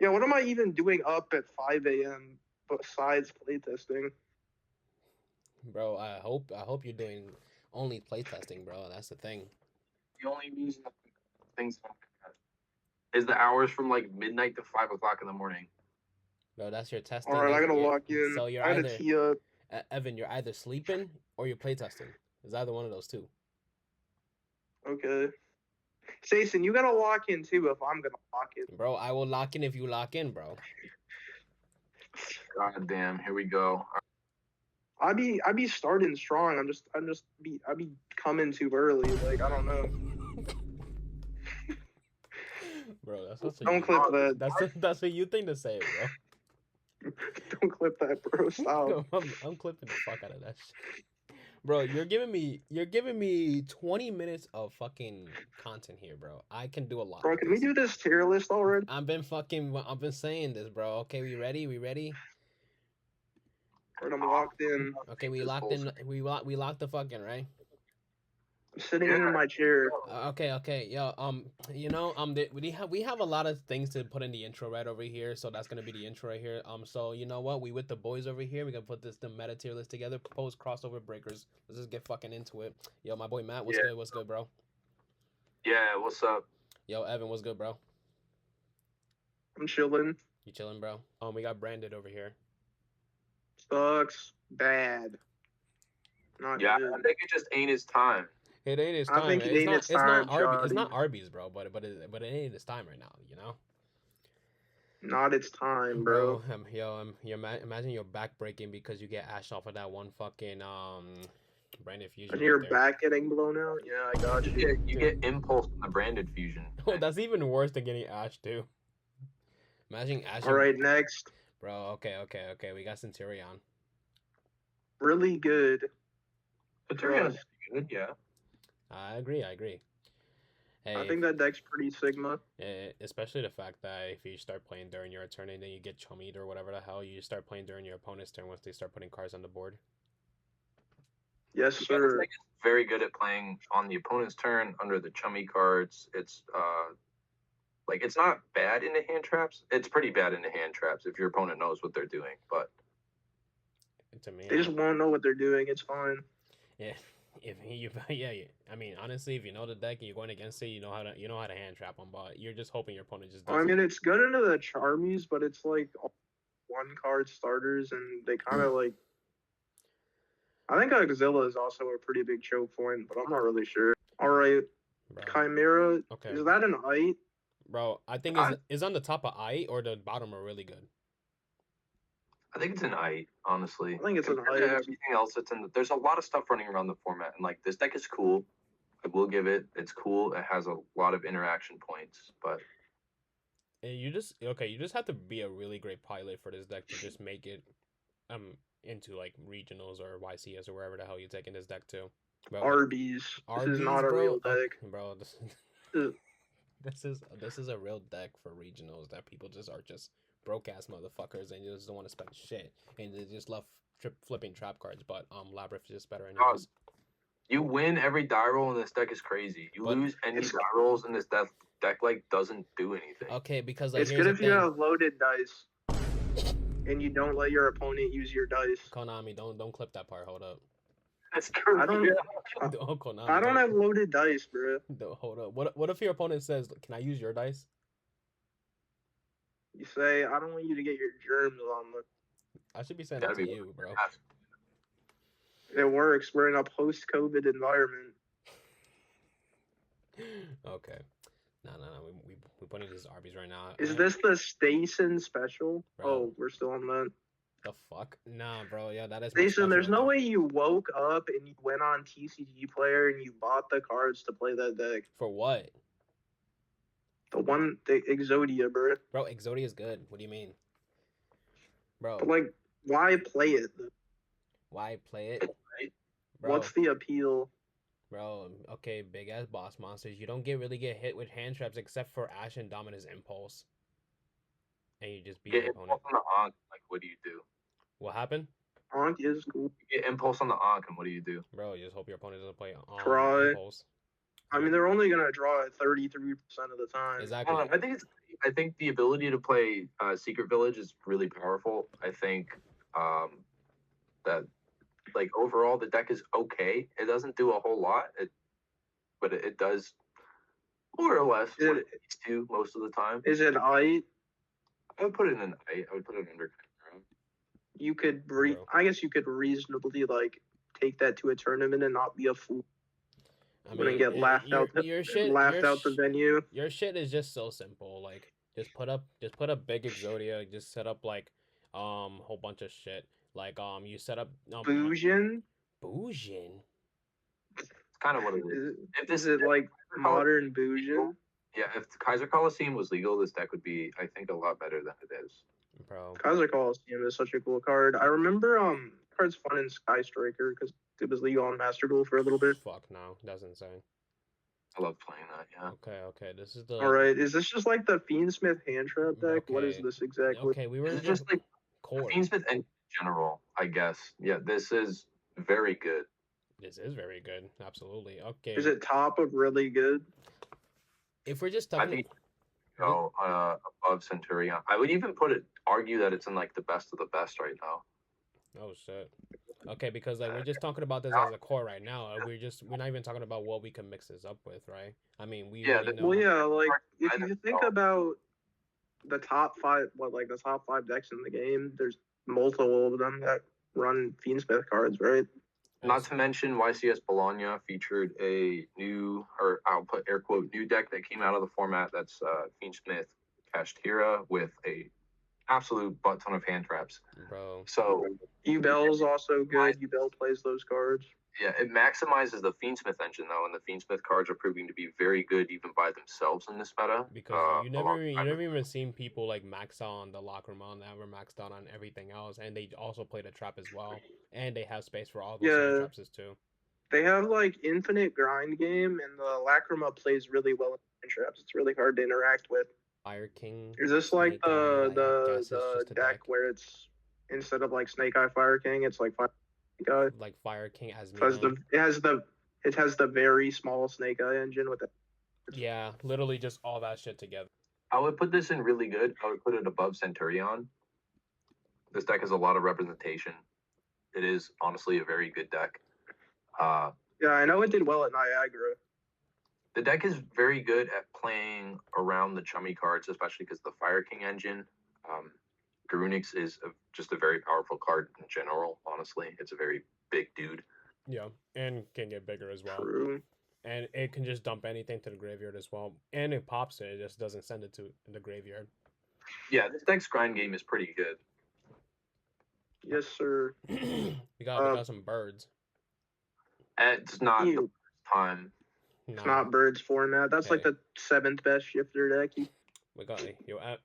Yeah, what am I even doing up at 5 a.m. besides playtesting? Bro, I hope you're doing only playtesting, bro. That's the thing. The only reason things is the hours from like midnight to 5 o'clock in the morning. Bro, that's your testing. All right, I gotta lock in. So you're I gotta either tee up. Evan, you're either sleeping or you're playtesting. It's either one of those two. Okay. Jason, you gotta lock in too if I'm gonna lock in. Bro, I will lock in if you lock in, bro. God damn, here we go. I be starting strong. I be coming too early. Like I don't know. Bro, that's what Don't clip that. That's a you thing to say, bro. Don't clip that, bro. Stop. I'm clipping the fuck out of that shit. Bro, you're giving me 20 minutes of fucking content here, bro. I can do a lot. Bro, can we do this tier list already? I've been saying this, bro. Okay, we ready? We ready? Alright, I'm locked in. Okay, we locked in. We locked the fucking, right? I'm sitting in my chair. Okay, yo, we have a lot of things to put in the intro right over here, so that's gonna be the intro right here. So you know what? We with the boys over here. We gonna put the meta tier list together. Propose crossover breakers. Let's just get fucking into it. Yo, my boy Matt, what's good? What's good, bro? Yeah, what's up? Yo, Evan, what's good, bro? I'm chilling. You chilling, bro? We got Branded over here. Sucks. Bad. Not yeah, good. I think it just ain't his time. It ain't his time. I think it ain't his time. It's not Arby's, bro. But it ain't his time right now. You know. Not its time, bro. Imagine you're back breaking because you get ashed off of that one fucking branded fusion. And your back getting blown out. Yeah, I got you. You get impulse from the branded fusion. Oh, that's even worse than getting ashed too. Imagine ashing. All right, next. Bro, okay. We got Centurion. Really good. Centurion's good, yeah. I agree. Hey, I think that deck's pretty Sigma. Especially the fact that if you start playing during your turn and then you get chummied or whatever the hell, you start playing during your opponent's turn once they start putting cards on the board. Yes, sir. It's very good at playing on the opponent's turn under the chummy cards. It's it's not bad in the hand traps. It's pretty bad in the hand traps if your opponent knows what they're doing, but to me, they just won't know what they're doing. It's fine. Yeah. I mean, honestly, if you know the deck and you're going against it, you know how to hand trap them, but you're just hoping your opponent just does I mean, it's good into the Charmies, but it's like one card starters, and they kind of like. I think Exodia is also a pretty big choke point, but I'm not really sure. All right, bro. Chimera. Okay. Is that an Eye? Bro, I think is on the top of Eye or the bottom are really good. I think it's an Eye, honestly. I think it's an Eye. Everything else that's there's a lot of stuff running around the format, and like this deck is cool. I will give it. It's cool. It has a lot of interaction points, but you just have to be a really great pilot for this deck to just make it into like regionals or YCS or wherever the hell you're taking this deck to. Bro, Arby's. This is not a real deck, bro. This is a real deck for regionals that people just are just broke ass motherfuckers and you just don't want to spend shit and they just love flipping trap cards. But Labyrinth is just better anyways. You win every die roll in this deck is crazy. You lose any die rolls in this deck like doesn't do anything. Okay, because like, it's good if you have loaded dice and you don't let your opponent use your dice. Konami, don't clip that part. Hold up. That's true. I don't have loaded dice, bro. Hold up. What if your opponent says, "Can I use your dice?" You say, "I don't want you to get your germs on the." I should be saying that to you, bro. It works. We're in a post-COVID environment. Okay. No. We putting these Arby's right now. Is this the Station special? Bro. Oh, we're still on that. The fuck? Nah, bro. Yeah, that is. Station, there's no way you woke up and you went on TCG Player and you bought the cards to play that deck. For what? The Exodia, bro. Bro, Exodia is good. What do you mean? Bro. But like, why play it? Why play it? Bro. What's the appeal? Bro, okay, big ass boss monsters. You don't really get hit with hand traps except for Ash and Dominus Impulse. And you just beat your opponent. On the Ankh, like, what do you do? What happened? Ankh is cool. You get Impulse on the Ankh, and what do you do? Bro, you just hope your opponent doesn't play Try. Impulse. I mean, they're only gonna draw it 33% of the time. Exactly. I think the ability to play Secret Village is really powerful. I think that like overall the deck is okay. It doesn't do a whole lot, but it does more or less what it needs to most of the time. Is it I? I would put it in I would put it under. You could I guess you could reasonably like take that to a tournament and not be a fool. I mean, get laughed out the venue. Your shit is just so simple. Like just put up big Exodia. Just set up like whole bunch of shit. Like you set up Bousion. It's kind of what it is. If this is like modern Bousion. Yeah, if Kaiser Coliseum was legal, this deck would be, I think, a lot better than it is. Bro. Kaiser Coliseum is such a cool card. I remember card's fun in Sky Striker because it was legal on Master Duel for a little bit. Fuck no, that's insane. I love playing that, yeah. Okay, this is the... Alright, is this just like the Fiend Smith hand trap deck? Okay. What is this exactly? Okay, we were just like Fiend Smith in general, I guess. Yeah, this is very good. This is very good, absolutely. Okay. Is it top of really good? If we're just talking... above Centurion. I would even argue that it's in like the best of the best right now. Oh shit. Okay, because like we're just talking about this as a core right now. We're not even talking about what we can mix this up with, right? I mean, we like if you think about the top five decks in the game, there's multiple of them that run Fiend Smith cards, right? Not to mention YCS Bologna featured a new, or I'll put air quote, new deck that came out of the format that's Fiend Smith Tira with a absolute butt ton of hand traps. Bro. So Yugioh's also good. Yugioh plays those cards. Yeah, it maximizes the Fiend Smith engine though, and the Fiend Smith cards are proving to be very good even by themselves in this meta. Because you never even seen people like max out on the locker room on ever maxed out on everything else, and they also play the trap as well, and they have space for all those traps too. They have like infinite grind game, and the Lacrima plays really well in traps. It's really hard to interact with. Fire King. Is this like the deck where it's instead of like Snake Eye Fire King, it's like Fire Eye? Like Fire King as it has the very small Snake Eye engine with it. Yeah, literally just all that shit together. I would put this in really good. I would put it above Centurion. This deck has a lot of representation. It is honestly a very good deck. Yeah, I know it did well at Niagara. The deck is very good at playing around the chummy cards, especially because the Fire King engine. Garunix is just a very powerful card in general, honestly. It's a very big dude. Yeah, and can get bigger as well. True. And it can just dump anything to the graveyard as well. And it pops it just doesn't send it to the graveyard. Yeah, this deck's grind game is pretty good. Yes, sir. we got some birds. It's not the first time. It's not birds format. That's like the 7th best shifter deck. We got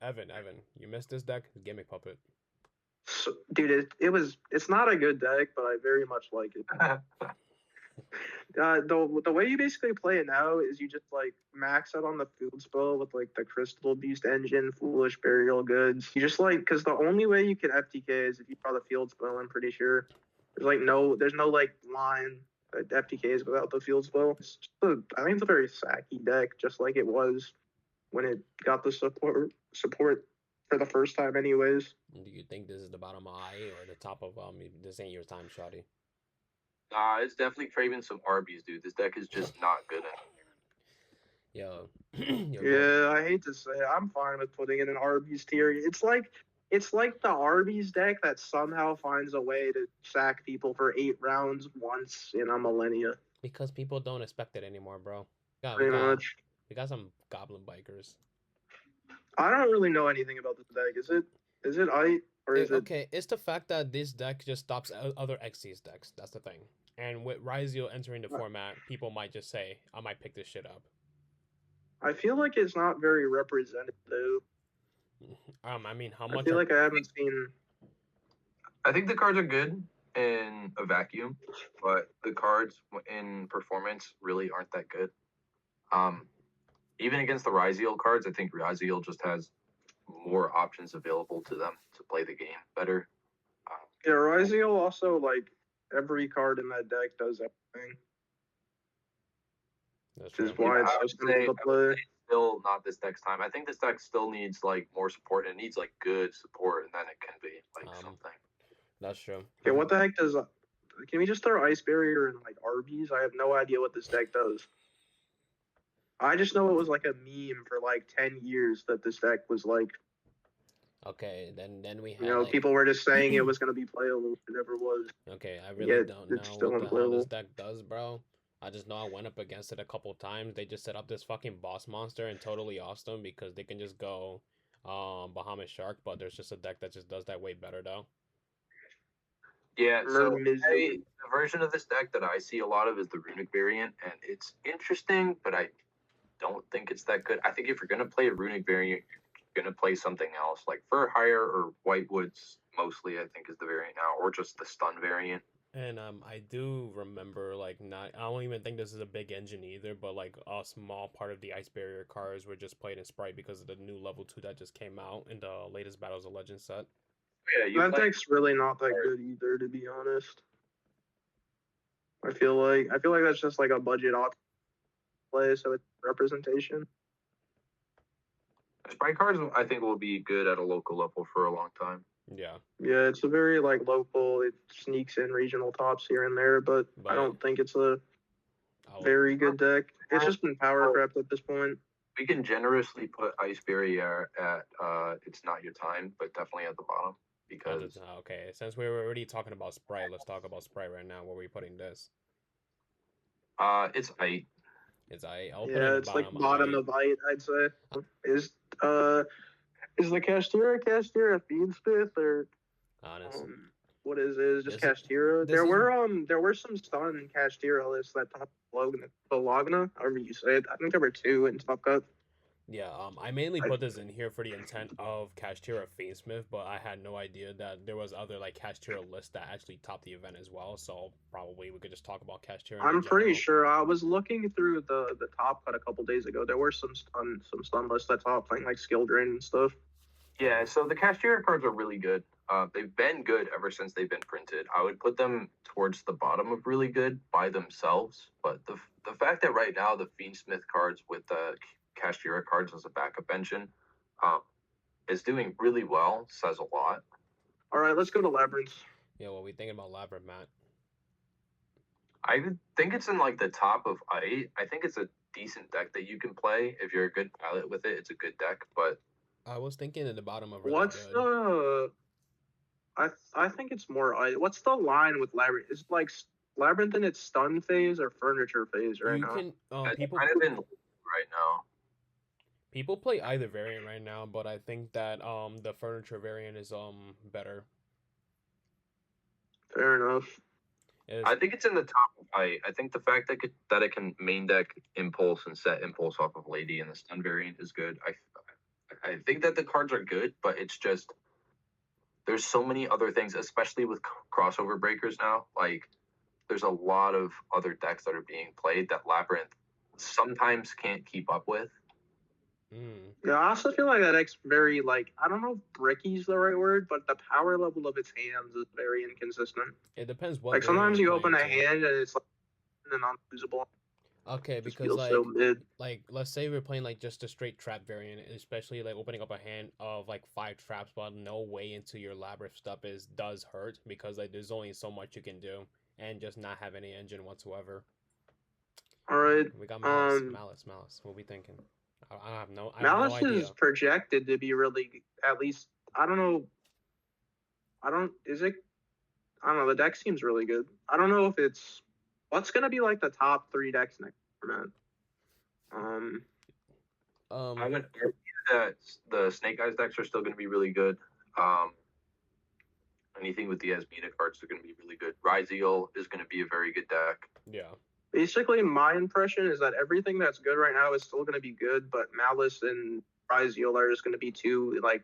Evan, you missed this deck? Gimmick Puppet. So, dude, it's not a good deck, but I very much like it. The way you basically play it now is you just like max out on the field spell with like the Crystal Beast engine, Foolish Burial Goods. You just like, because the only way you can FTK is if you draw the field spell. I'm pretty sure there's no like line that FTKs without the field spell. I think it's a very sacky deck, just like it was when it got the support for the first time anyways. Do you think this is the bottom of IE or the top of this ain't your time, shawty? It's definitely craving some Arby's, dude. This deck is just not good Yo. Yeah, I hate to say it. I'm fine with putting in an Arby's tier. It's like the Arby's deck that somehow finds a way to sack people for 8 rounds once in a millennia. Because people don't expect it anymore, bro. Pretty much. We got some Goblin bikers. I don't really know anything about this deck. Is it I or is it? Okay, it's the fact that this deck just stops other Xyz decks. That's the thing. And with Riseol entering the format, people might just say, I might pick this shit up. I feel like it's not very representative. I mean, how much? I feel like I haven't seen. I think the cards are good in a vacuum, but the cards in performance really aren't that good. Even against the Riseol cards, I think Riseol just has more options available to them to play the game better. Yeah, Riseol also, like, every card in that deck does everything. That's which is true. why it's I so would simple say to play. still not this deck's time. I think this deck still needs like more support. It needs like good support, and then it can be like something. That's true. Okay, what the heck does? Can we just throw Ice Barrier in like Arby's? I have no idea what this deck does. I just know it was like a meme for like 10 years that this deck was like, Okay, then we have you know, like, people were just saying it was going to be playable. It never was. okay, I really Yet don't it's know still what the hell this unplayable. deck does, bro. I just know I went up against it a couple times. They just set up this fucking boss monster and totally awesome because they can just go Bahamut Shark, but there's just a deck that just does that way better though. Yeah, so Mermail. the version of this deck that I see a lot of is the Runic variant, and it's interesting, but I don't think it's that good. I think if you're gonna play a Runic variant, you're gonna play something else, like Fur Hire or Whitewoods mostly, I think is the variant now, or just the Stun variant. And I do remember like not I don't even think this is a big engine either, but like a small part of the Ice Barrier cards were just played in Sprite because of the new level 2 that just came out in the latest Battles of Legends set. Yeah, That deck's really not that good either, to be honest. I feel like that's just like a budget option play, so it's representation. Sprite cards, I think, will be good at a local level for a long time. Yeah. Yeah, it's a very like local. It sneaks in regional tops here and there, but I don't think it's a very good deck. It's just been power crept at this point. We can generously put Ice Barrier at it's not your time, but definitely at the bottom because okay. Since we were already talking about Sprite, let's talk about Sprite right now. Where are we putting this? It's 8. It's I. Yeah, it's like bottom of 8, I'd say. Is the Tira Fiend Smith or honest? What is it? Is just Tira? There were some stun Tira lists that top Bologna, however you say it. I think there were 2 in Top Cut. Yeah, I mainly put this in here for the intent of Tira Fiend Smith, but I had no idea that there was other like Tira lists that actually topped the event as well. So probably we could just talk about Tira. I'm pretty sure I was looking through the Top Cut a couple days ago. There were some stun lists that top playing like skill drain and stuff. Yeah, so the Tira cards are really good. They've been good ever since they've been printed. I would put them towards the bottom of really good by themselves, but the fact that right now the Fiend Smith cards with the Tira cards as a backup engine is doing really well says a lot. All right, let's go to Labyrinth. Yeah, what are we thinking about Labyrinth, Matt? I think it's in like the top of 8. I think it's a decent deck that you can play if you're a good pilot with it. It's a good deck, but I was thinking in the bottom of what's the I think it's more. What's the line with Labyrinth? Is like Labyrinth in its stun phase or furniture phase right now? People kind of in right now. People play either variant right now, but I think that the furniture variant is better. Fair enough. I think it's in the top of 8. I think the fact that it can main deck Impulse and set Impulse off of Lady and the stun variant is good. I think that the cards are good, but it's just there's so many other things, especially with crossover breakers now. Like, there's a lot of other decks that are being played that Labyrinth sometimes can't keep up with. Yeah, I also feel like that deck's very, like, I don't know if bricky's the right word, but the power level of its hands is very inconsistent. It depends what. Like, sometimes you open a hand and it's like non-usable. Okay, because like let's say we're playing like just a straight trap variant, especially like opening up a hand of like 5 traps, but no way into your Labyrinth stuff does hurt because like there's only so much you can do and just not have any engine whatsoever. All right, we got malice. What are we thinking? I have no Malice idea. is projected to be really, at least I don't know. The deck seems really good. I don't know if it's what's gonna be like the top 3 decks next format. I would argue that the Snake Eyes decks are still going to be really good. Anything with the Asmina cards are going to be really good. Riseol is going to be a very good deck. Yeah. Basically, my impression is that everything that's good right now is still going to be good, but Malice and Riseol are just going to be 2 like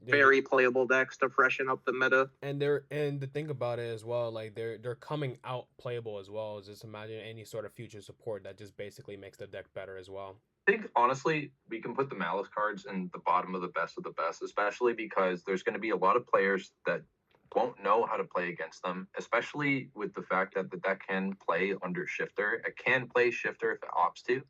very playable decks to freshen up the meta. And the thing about it as well, like they're coming out playable as well. Just imagine any sort of future support that just basically makes the deck better as well. I think honestly we can put the Malice cards in the bottom of the best, especially because there's going to be a lot of players that won't know how to play against them, especially with the fact that the deck can play under Shifter. It can play Shifter if it opts to.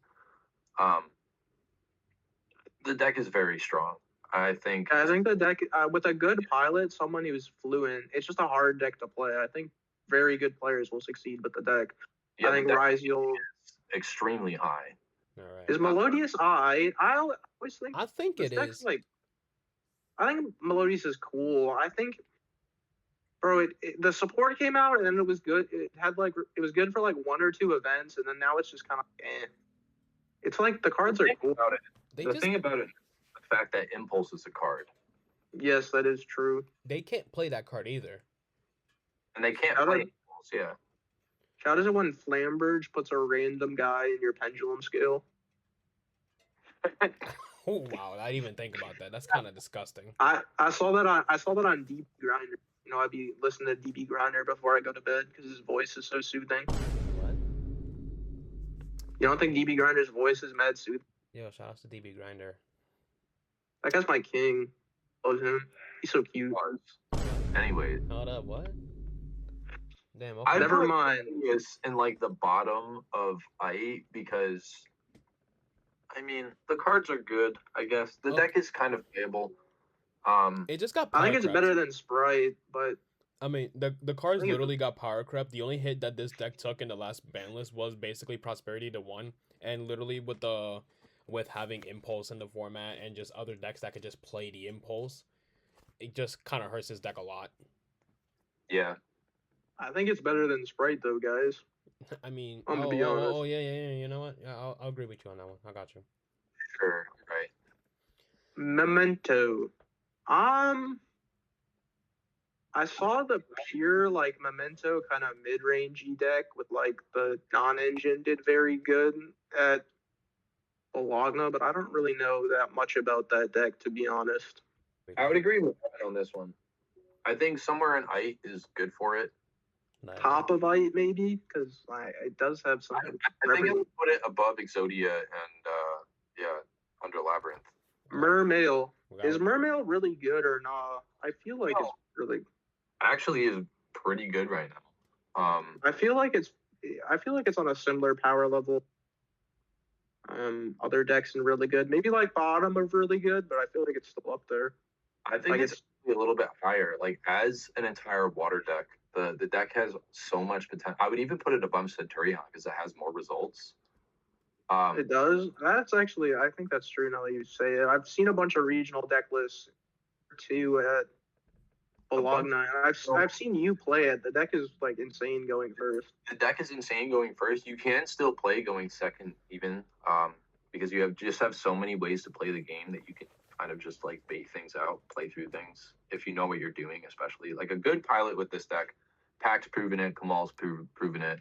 The deck is very strong. I think the deck, with a good pilot, someone who's fluent, it's just a hard deck to play. I think very good players will succeed with the deck. yeah, I think Riseol is extremely high. All right. is Melodious Eye. I always think I think this it deck's is. like. I think Melodious is cool. I think, bro, the support came out and then it was good. It was good for like 1 or 2 events, and then now it's just kind of eh. It's like the cards are cool. About it. They The thing about it is the fact that Impulse is a card, Yes, that is true. they can't play that card either. and they can't How play do- Impulse. Yeah, How does it when Flamberge puts a random guy in your pendulum scale? Oh wow, I didn't even think about that. That's kind of disgusting. I saw that on DB Grinder. You know, I'd be listening to DB Grinder before I go to bed because his voice is so soothing. What? You don't think DB Grinder's voice is mad soothing? Yo, shout out to DB Grinder. That guy's my king. Love him. He's so cute. Anyways, Hold up, what? Damn. I Okay. Never put mind. Melodious in like the bottom of I because, I mean, the cards are good. I guess the Oh. deck is kind of playable. It just got. I think power it's crept. better than Sprite, but I mean, the cards I think literally got power crept. The only hit that this deck took in the last ban list was basically Prosperity to 1, and literally with having Impulse in the format and just other decks that could just play the Impulse, it just kind of hurts his deck a lot. Yeah, I think it's better than Sprite though, guys. I mean, I'm gonna be honest. oh yeah. You know what? Yeah, I'll agree with you on that one. I got you. sure, right. Memento. I saw the pure like Memento kind of mid-rangey deck with like the non-engine did very good at Bologna, but I don't really know that much about that deck to be honest. I would agree with Evan on this one. I think somewhere in I is good for it. Nice. Top of it maybe because it does have some. I think I would put it above Exodia and under Labyrinth. Mermail. We got Is it. Mermail really good or not? I feel like No. it's really. Actually, is pretty good right now. I feel like it's on a similar power level. Other decks and really good. Maybe like bottom of really good, but I feel like it's still up there. I think Like it's a little bit higher. Like as an entire water deck, the deck has so much potential. I would even put it above Centurion because it has more results. It does. That's actually, I think that's true now that you say it. I've seen a bunch of regional deck lists too at Bologna, and I've seen you play it. The deck is like insane going first. The deck is insane going first. You can still play going second, even because you have so many ways to play the game that you can kind of just like bait things out, play through things if you know what you're doing. Especially like a good pilot with this deck. Pact's proven it. Kamal's proven it.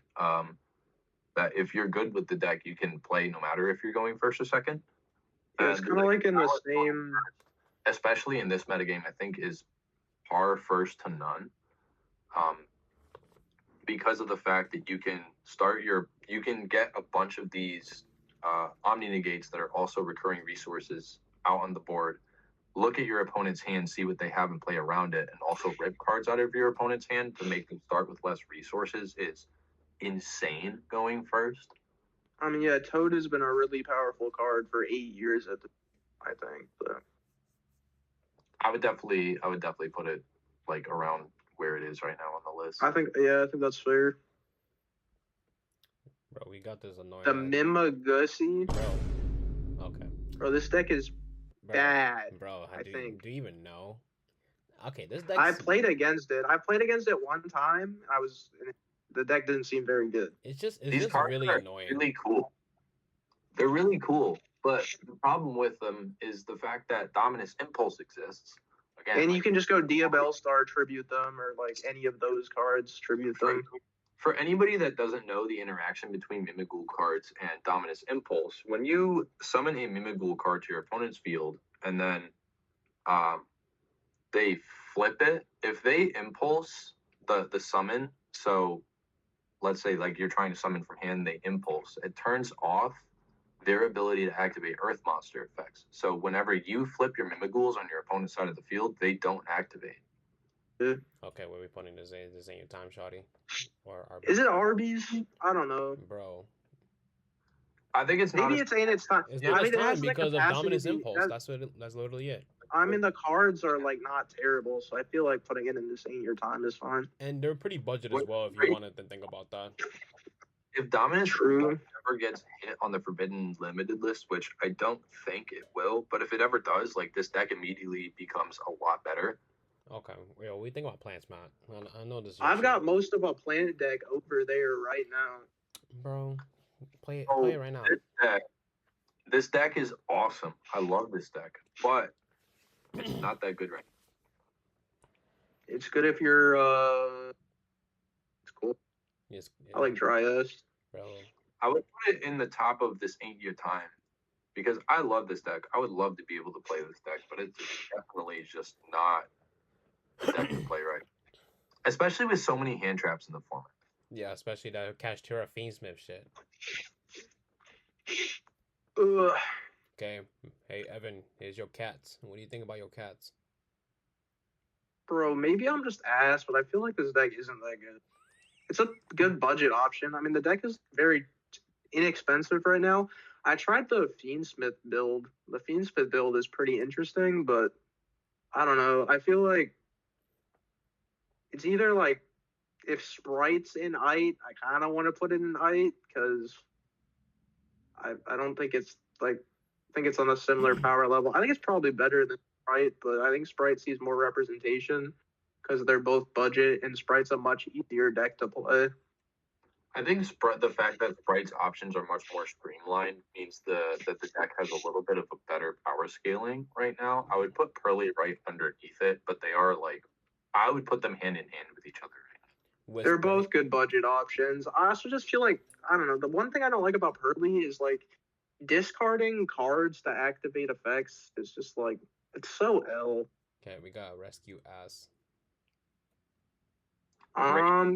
That if you're good with the deck, you can play no matter if you're going first or second. Yeah, it's And kind of like in the same. especially in this metagame, I think is par first to none. Because of the fact that you can get a bunch of these Omni Negates that are also recurring resources out on the board. Look at your opponent's hand, see what they have and play around it, and also rip cards out of your opponent's hand to make them start with less resources is insane going first. I mean, yeah, Toad has been a really powerful card for 8 years I think. So. I would definitely put it like around where it is right now on the list. I think that's fair. Bro, we got this annoying. The Mimighoul. Bro. Okay. Bro, this deck is Bro, bad. Bro, I think. do you even know? Okay, this deck. I played against it. I played against it one time. The deck didn't seem very good. It's just These cards really are annoying. really cool. They're really cool, but the problem with them is the fact that Dominus Impulse exists. Again, And like, you can just go Diabell Star tribute them, or like any of those cards tribute them. for anybody that doesn't know the interaction between Mimighoul cards and Dominus Impulse, when you summon a Mimighoul card to your opponent's field and then they flip it, if they impulse the summon, so let's say like you're trying to summon from hand, they impulse, it turns off their ability to activate Earth Monster effects. So whenever you flip your Mimighouls on your opponent's side of the field, they don't activate. Okay, where we putting this in? This ain't your time, shawty. Or our Is it Arby's? I don't know. bro? I think it's not. Maybe it's ain't its time. It's Yeah, not I its mean, it time has the because of capacity dominance to be- impulse. That's what. That's literally it. I mean, the cards are like not terrible, so I feel like putting it in this ain't your time is fine. And they're pretty budget as What- well. If you wanted to think about that. If dominance True. ever gets hit on the forbidden limited list, which I don't think it will, but if it ever does, like this deck immediately becomes a lot better. Okay, yo, we think about plants, Matt. I know this. Is I've got most of a planet deck over there right now. bro. Play it. Oh, Play it right now. This deck is awesome. I love this deck, but it's not that good right now. It's good if you're it's cool. Yes, I like dry ice. bro. I would put it in the top of this ain't your time because I love this deck. I would love to be able to play this deck, but it's definitely just not the deck to play right. Especially with so many hand traps in the format. Yeah, especially that catch Tira Fiend Smith shit. Ugh. Okay, hey Evan, here's your cats. What do you think about your cats? Bro, maybe I'm just ass, but I feel like this deck isn't that good. It's a good budget option. I mean, the deck is very inexpensive right now. I tried the Fiend Smith build. The Fiend Smith build is pretty interesting, but I don't know. I feel like it's either like if Sprite's in Ite, I kind of want to put it in Ite because I don't think it's like I think it's on a similar power level. I think it's probably better than Sprite, but I think Sprite sees more representation because they're both budget and Sprite's a much easier deck to play. I think the fact that Sprite's options are much more streamlined means that the deck has a little bit of a better power scaling right now. I would put Pearly right underneath it, but they are like I would put them hand in hand with each other. They're both good budget options. I also just feel like I don't know. The one thing I don't like about Pearly is like discarding cards to activate effects is just like it's so L. Okay, we got rescue ass.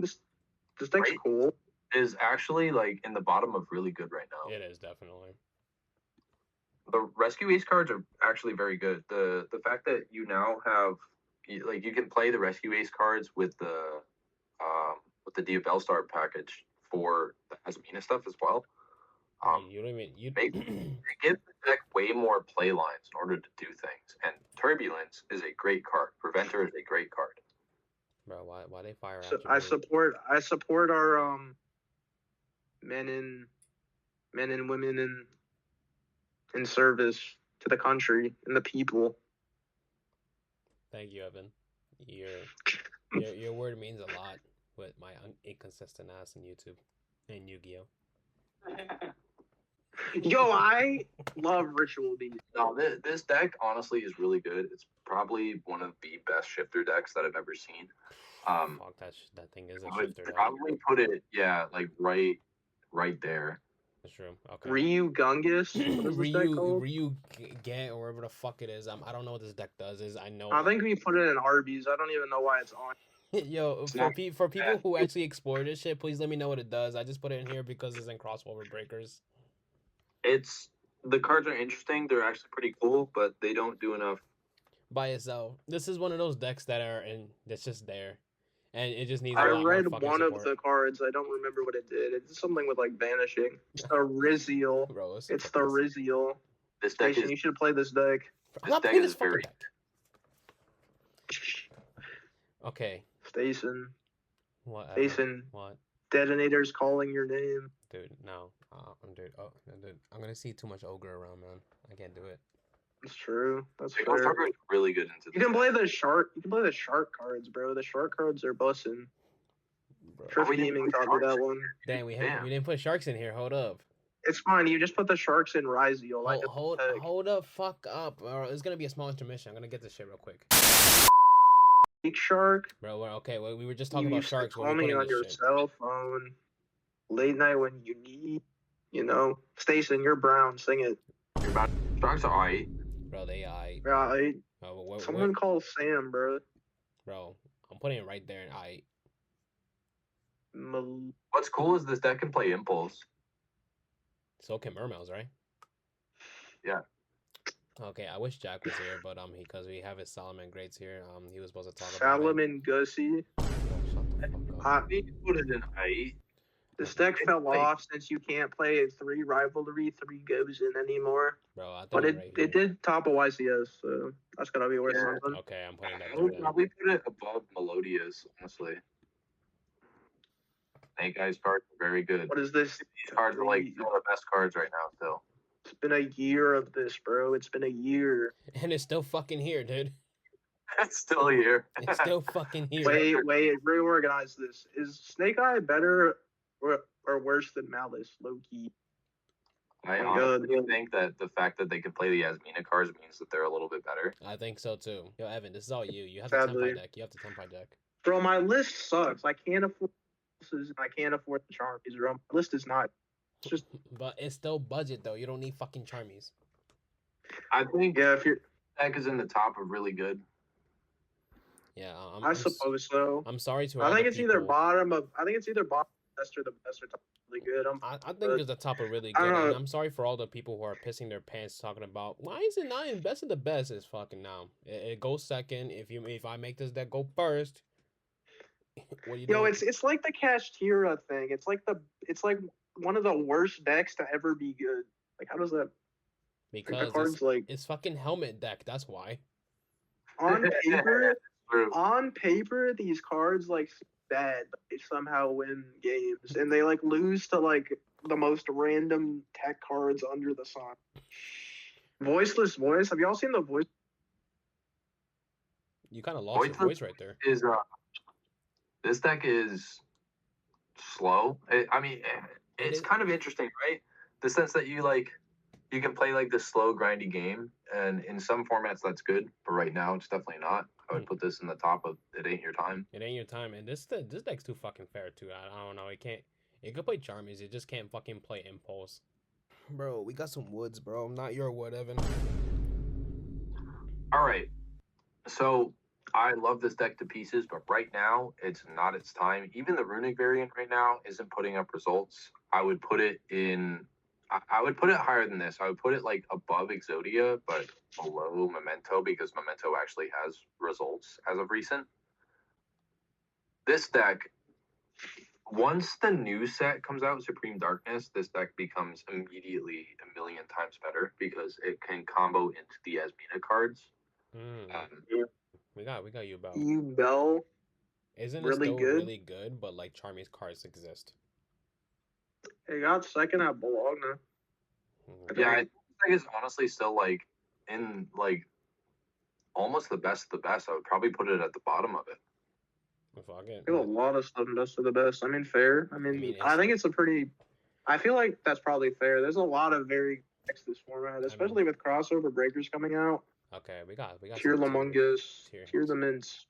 This deck's Right. cool. Is actually like in the bottom of really good right now. It is definitely. The rescue ace cards are actually very good. The fact that you now have like you can play the rescue ace cards with the Dia Bellstar package for the Asmina stuff as well. You don't even you. They give the deck way more play lines in order to do things. And Turbulence is a great card. Preventer is a great card. Bro, why they fire So after I me? support our men and women in service to the country and the people. Thank you, Evan. Your word means a lot with my inconsistent ass in YouTube and Yu-Gi-Oh. Yo, I love Ritual Beast. No, this deck honestly is really good. It's probably one of the best shifter decks that I've ever seen. Fuck, that thing is a I would shifter. probably put it, like right there. That's true. Okay. Ryu Gungus. What is this deck called? Ryu Gant or whatever the fuck it is. I don't know what this deck does. I know. I think we put it in Arby's. I don't even know why it's on. Yo, for people who actually explore this shit, please let me know what it does. I just put it in here because it's in crossover breakers. The cards are interesting. They're actually pretty cool, but they don't do enough by itself. This is one of those decks that are that's just there, and it just needs. I a lot read more one support. of the cards. I don't remember what it did. It's something with like vanishing. It's the Riseol. Bro, it's the Riseol. This deck Station, you should play this deck. I'm not playing this fucking deck. Okay. Station. What? Station. What? Detonator's calling your name. Dude, no. Dude, I'm gonna see too much ogre around, man. I can't do it. That's true. That's Ghost fair. Ogre is really good into this. You can play the shark. You can play the shark cards, bro. The shark cards are bussin'. Triff Gaming taught me that one. Dang, we didn't put sharks in here. Hold up. It's fine. You just put the sharks in Riseol. Like hold up, fuck up. It's gonna be a small intermission. I'm gonna get this shit real quick. Big shark. Bro, okay. We were just talking about sharks. Call me on your cell phone. Late night when you need. You know, Station, you're brown. Sing it. Sharks are alright. Bro, they alright. Right. Someone call Sam, bro. Bro, I'm putting it right there in I. What's cool is this deck can play Impulse. So can Mermails, right? Yeah. Okay, I wish Jack was here, but because we have his Solomon Greats here, he was supposed to talk about it. Salomon Gussie. Oh, shut the fuck up. I, Maybe put it in height. this deck It's fell like- off since you can't play a 3 rivalry, 3 goes in anymore. Bro, I But think it, right here. it did top a YCS, so that's gotta be worth Yeah. something. Okay, I'm putting that I there would then. probably put it above Melodious, honestly. Snake Eyes cards are very good. What is this? These cards are like some of the best cards right now still. It's been a year of this, bro. It's been a year. And it's still fucking here, dude. It's still here. It's still fucking here. Wait, reorganize this. Is Snake Eye better or worse than Malice, low key? I Oh, good. honestly think that the fact that they can play the Asmina cards means that they're a little bit better. I think so too. Yo, Evan, this is all you. You have the Sadly. Tempai deck. You have the Tempai deck. Bro, my list sucks. I can't afford this. I can't afford the Charmies, bro. My list is not. It's just But it's still budget though. You don't need fucking Charmies. I think yeah. If you're, deck is in the top of really good. Yeah, I suppose so. I'm sorry to. I all think the it's either people. bottom of. I think it's either bottom best or the best or top really good. I think it's the top of really I good. don't know. And I'm sorry for all the people who are pissing their pants talking about why is it not in best of the best? It's fucking now. It goes second. If I make this deck go first, what are you Yo, doing? it's like the Cash Tira thing. It's like one of the worst decks to ever be good. Like how does that? Like, because the cards like it's fucking helmet deck. That's why. on paper. True. On paper, these cards like bad, but they somehow win games, and they like lose to like the most random tech cards under the sun. Voiceless voice. Have y'all seen the voice? You kind of lost your Voiceless voice right there. Is this deck is slow. I mean, it's is. kind of interesting, right? The sense that you can play like this slow, grindy game, and in some formats that's good, but right now it's definitely not. I would put this in the top of it ain't your time. It ain't your time, and this deck's too fucking fair too. I don't know. It can't. It could play Charmies. It just can't fucking play Impulse. Bro, we got some woods, bro. Not your wood, Evan. All right, so I love this deck to pieces, but right now it's not its time. Even the runic variant right now isn't putting up results. I would put it in. I would put it higher than this. I would put it like above Exodia, but below Memento because Memento actually has results as of recent. This deck, once the new set comes out, Supreme Darkness, this deck becomes immediately a million times better because it can combo into the Asmina cards. We got you about. You Bell. Isn't it really still good. really good? But like Charmy's cards exist. It got second at Bologna. Yeah, I think this deck is honestly still like in like almost the best of the best. I would probably put it at the bottom of it. Fuck it. There's a lot of stuff best of the best. I mean, fair. I mean, I think it's a pretty. I feel like that's probably fair. There's a lot of very good decks this format, especially with crossover breakers coming out. Okay, we got. Tier some Lamungus, tier. Tier the Mints.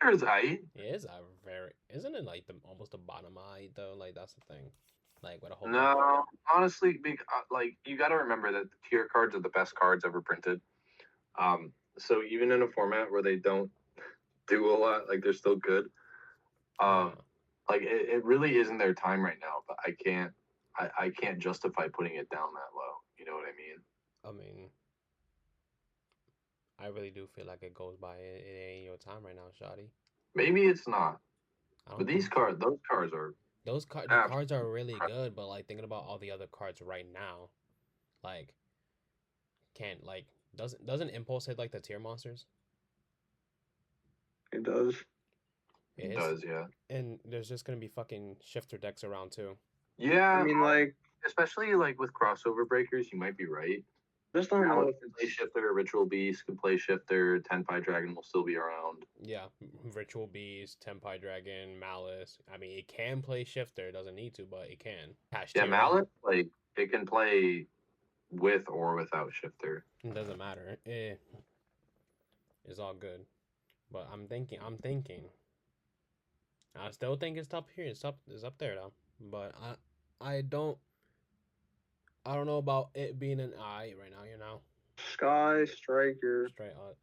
Here's height. It is a very. Isn't it like almost the bottom eye though? Like that's the thing. Like with a whole. No, honestly, like you got to remember that the tier cards are the best cards ever printed. So even in a format where they don't do a lot, like they're still good. Like it really isn't their time right now. But I can't justify putting it down that low. You know what I mean? I mean, I really do feel like it goes by. It ain't your time right now, Shotty. Maybe it's not. I don't But those cards are. the cards are really good, but like thinking about all the other cards right now, like can't like doesn't Impulse hit like the tier monsters? It does. It does, yeah. And there's just gonna be fucking shifter decks around too. Yeah, I mean, like, especially like with crossover breakers, you might be right. just don't know if Play it's. Shifter, Ritual Beast can play Shifter, Tenpai Dragon will still be around. Yeah, Ritual Beast, Tempai Dragon, Malice. I mean, it can play shifter. It doesn't need to, but it can. Yeah, Tira. Malice, like it can play with or without Shifter. It doesn't matter. It's all good. But I'm thinking. I still think it's up here. It's up there though. But I don't know about it being an eye right now. You know. Sky Striker. Straight up.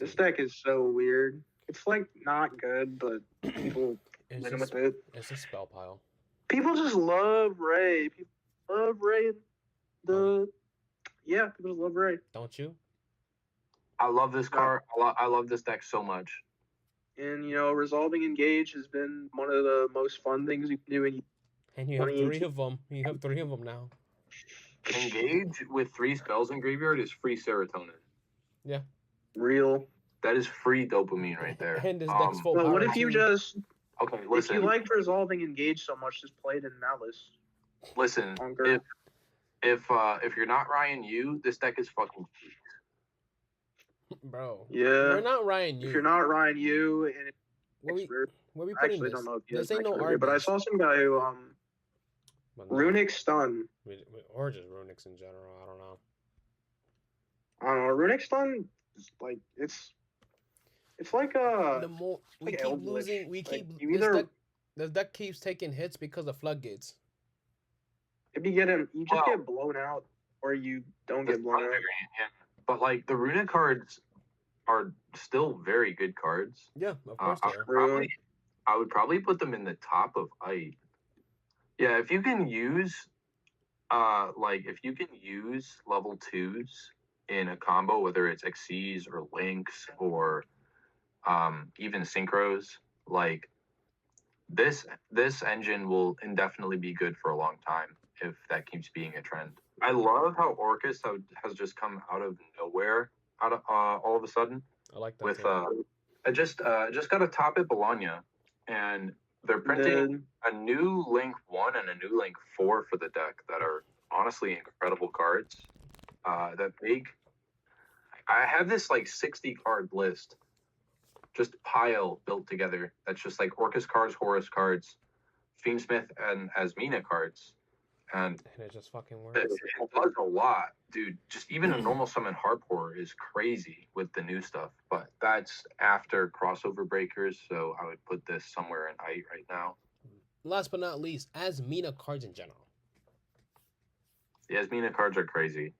This deck is so weird. It's like not good, but people It's win just, with it. it's a spell pile. People just love Ray. People love Ray. Yeah, people love Ray. Don't you? I love this card. I love this deck so much. And resolving engage has been one of the most fun things you can do in And you have 3 2018. of them. You have 3 of them now. Engage with 3 spells in graveyard is free serotonin. Yeah. Real. That is free dopamine right there. And this deck's full Well, power what if you too. just Okay, if listen. you like resolving engage so much, just play it in malice. Listen, Conquer. if you're not Ryan Yu, this deck is fucking cheap. Bro. Yeah. We're not Ryan Yu. If you're not Ryan Yu and it's Where we expert, where we I putting actually this? don't know if he This has ain't no expert, but I Arby's. saw some guy who But no, runic stun. or just runics in general. I don't know. I don't know. Runic stun is like it's like The more we like keep Eldritch. losing, we Like, keep you either this deck keeps taking hits because of floodgates. if you just Wow. get blown out or you don't get blown out. Yeah. But like the runic cards are still very good cards. Yeah, of course I they are. would probably put them in the top of Eye. Yeah, if you can use level 2s in a combo, whether it's Xyz or Lynx or even Synchros, like this engine will indefinitely be good for a long time if that keeps being a trend. I love how Orcus has just come out of nowhere, all of a sudden. I like that. With too. I just got a top at Bologna, and they're printing a new Link 1 and a new Link 4 for the deck that are honestly incredible cards. I have this like 60 card list, just pile built together. That's just like Orcus cards, Horus cards, Fiend Smith, and Asmina cards. And it just fucking works. it does a lot, dude. Just even a normal summon Harpor is crazy with the new stuff, but that's after crossover breakers, so I would put this somewhere in Eye right now. Last but not least, Asmina cards in general. The Asmina cards are crazy.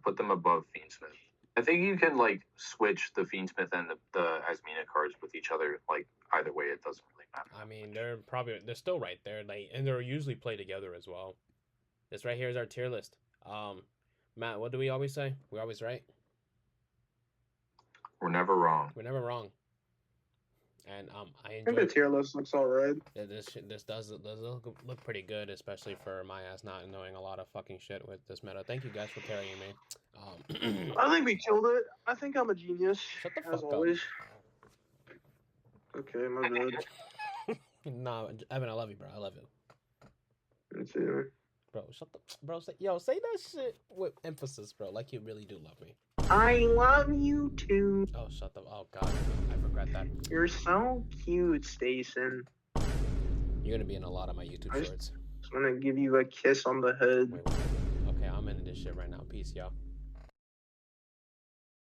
Put them above Fiend Smith. I think you can like switch the Fiend Smith and the Asmina cards with each other. Like either way, it doesn't really matter. I mean, they're still right there, like, and they're usually played together as well. This right here is our tier list. Matt, what do we always say? We're always right. We're never wrong. We're never wrong. And I I think enjoy the tier list looks alright. this does look pretty good, especially for my ass not knowing a lot of fucking shit with this meta. Thank you guys for carrying me. I think we killed it. I think I'm a genius. Shut the as fuck up. always. Okay, my bad. Nah, Evan, I love you, bro. I love you. Let's see. Bro, say that shit with emphasis, bro. Like you really do love me. I love you too. Oh, shut the. Oh God, I regret that. You're so cute, Stacen. You're gonna be in a lot of my YouTube shorts. Just wanna give you a kiss on the head. Wait. Okay, I'm into this shit right now. Peace, y'all.